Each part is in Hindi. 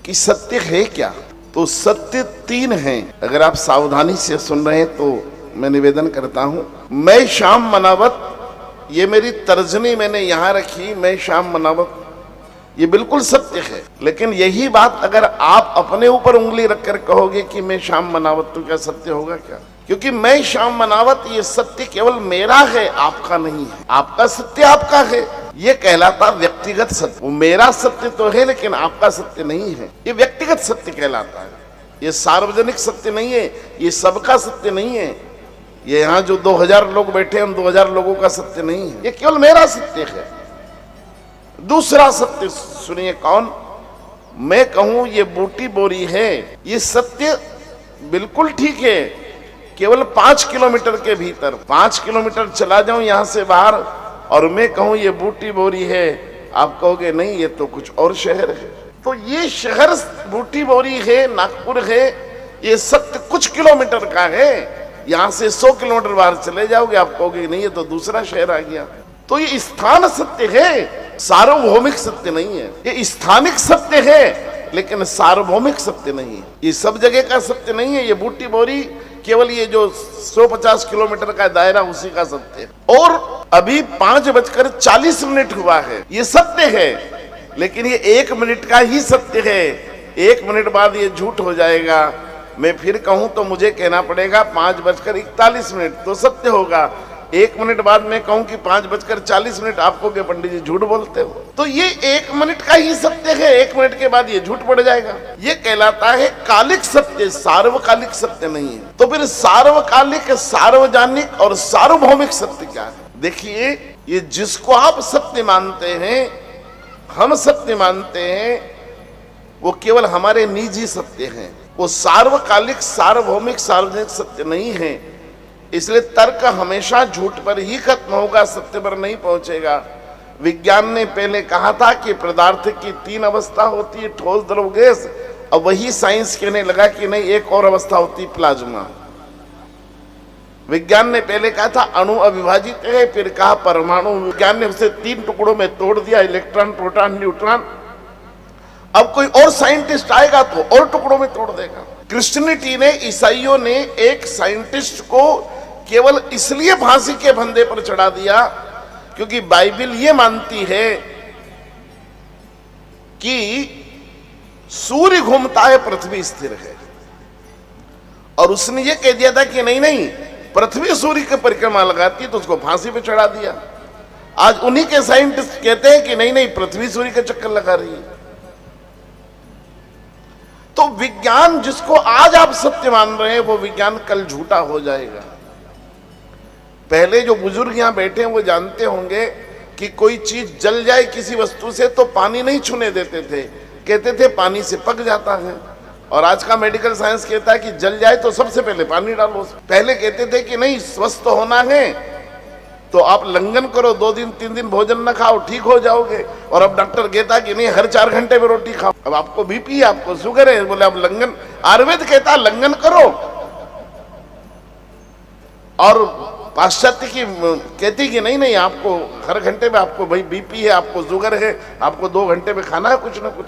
कि सत्य है क्या। तो सत्य तीन हैं। अगर आप सावधानी से सुन रहे हैं तो मैं निवेदन करता हूं। मैं शाम मनावत, ये मेरी तर्जनी मैंने यहां रखी, मैं शाम मनावत, ये बिल्कुल सत्य है। लेकिन यही बात अगर आप अपने ऊपर उंगली रखकर कहोगे कि मैं शाम मनावत, तो क्या सत्य होगा क्या? क्योंकि मैं शाम मनावत ये सत्य केवल मेरा है, आपका नहीं है। आपका सत्य आपका है, ये कहलाता व्यक्तिगत सत्य। वो मेरा सत्य तो है लेकिन आपका सत्य नहीं है, ये व्यक्तिगत सत्य कहलाता है। ये सार्वजनिक सत्य नहीं है, ये सबका सत्य नहीं है। ये यहाँ जो 2000 लोग बैठे हैं उन 2000 लोगों का सत्य नहीं है, ये केवल मेरा सत्य है। दूसरा सत्य सुनिए कौन? मैं कहूं ये बूटी बोरी है, ये सत्य बिल्कुल ठीक है। केवल 5 किलोमीटर के भीतर, 5 किलोमीटर चला जाऊं यहां से बाहर और मैं कहूं ये बूटी बोरी है, आप कहोगे नहीं ये तो कुछ और शहर है। तो ये शहर बूटी बोरी है, नागपुर है, ये सत्य कुछ किलोमीटर का है। यहां से 100 किलोमीटर बाहर चले जाओगे, आप कहोगे नहीं ये तो दूसरा शहर आ गया। तो ये स्थान सत्य है, सार्वभौमिक सत्य नहीं है। ये स्थानिक सत्य है लेकिन सार्वभौमिक सत्य नहीं है। ये सब जगह का सत्य नहीं है। ये बूटी बोरी केवल ये जो 150 किलोमीटर का दायरा उसी का सत्य है। और अभी 5:40 हुआ है, ये सत्य है। लेकिन ये 1 मिनट का ही सत्य है, 1 मिनट बाद ये झूठ हो जाएगा। मैं फिर कहूं तो मुझे कहना पड़ेगा 5:41 तो सत्य होगा। 1 मिनट बाद मैं कहूं कि 5:40, आपको क्या पंडित जी झूठ बोलते हो। तो ये 1 मिनट का ही सत्य है, 1 मिनट के बाद ये झूठ पड़ जाएगा। ये कहलाता है कालिक सत्य, सार्वकालिक सत्य नहीं है। तो फिर सार्वकालिक, सार्वजनिक और सार्वभौमिक सत्य क्या है? देखिए, ये जिसको आप सत्य मानते हैं, हम सत्य मानते हैं, वो केवल हमारे निजी सत्य हैं। वो सार्वकालिक, सार्वभौमिक, सार्वजनिक सत्य नहीं है। इसलिए तर्क हमेशा झूठ पर ही खत्म होगा, सत्य पर नहीं पहुंचेगा। विज्ञान ने पहले कहा था कि पदार्थ की 3 अवस्था होती है, ठोस, द्रव, गैस। अब वही साइंस कहने लगा कि नहीं, एक और अवस्था होती है, प्लाज्मा। विज्ञान ने पहले कहा था अणु अविभाजित है, फिर कहा परमाणु। विज्ञान ने उसे 3 टुकड़ों में तोड़ दिया, इलेक्ट्रॉन, प्रोटॉन, न्यूट्रॉन। अब कोई और साइंटिस्ट आएगा तो और टुकड़ों में तोड़ देगा। क्रिश्चियनिटी ने, ईसाइयों ने एक साइंटिस्ट को केवल इसलिए फांसी के फंदे पर चढ़ा दिया क्योंकि बाइबल ये मानती है कि सूर्य घूमता है, पृथ्वी स्थिर है। और उसने ये कह दिया था कि नहीं नहीं, पृथ्वी सूर्य की परिक्रमा लगाती है, तो उसको फांसी पे चढ़ा दिया। आज उन्हीं के साइंटिस्ट कहते हैं कि नहीं नहीं, पृथ्वी सूर्य के चक्कर लगा रही है। तो विज्ञान जिसको आज आप सत्य मान रहे हैं, वो विज्ञान कल झूठा हो जाएगा। पहले जो बुजुर्ग यहां बैठे हैं वो जानते होंगे कि कोई चीज जल जाए किसी वस्तु से तो पानी नहीं छूने देते थे, कहते थे पानी से पक जाता है। और आज का मेडिकल साइंस कहता है कि जल जाए तो सबसे पहले पानी डालो। पहले कहते थे कि नहीं, स्वस्थ होना है तो आप लंघन करो, 2 दिन 3 दिन भोजन न खाओ, ठीक हो जाओगे। और अब डॉक्टर कहता है कि नहीं, हर 4 घंटे में रोटी खाओ। अब आपको बीपी है, आपको शुगर है, बोले अब लंघन, आयुर्वेद कहता है लंघन करो। और पाश्चात्य की कहती कि नहीं नहीं, आपको हर घंटे में, आपको भाई बीपी है, आपको शुगर है, आपको 2 घंटे में खाना है कुछ ना कुछ।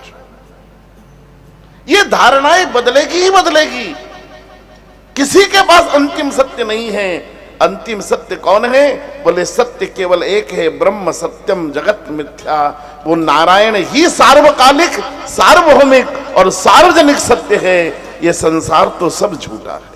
ये धारणाएं बदलेगी ही बदलेगी। किसी के पास अंतिम सत्य नहीं है। अंतिम सत्य कौन है? बोले सत्य केवल एक है, ब्रह्म सत्यम जगत मिथ्या। वो नारायण ही सार्वकालिक, सार्वभौमिक और सार्वजनिक सत्य है। ये संसार तो सब झूठा है।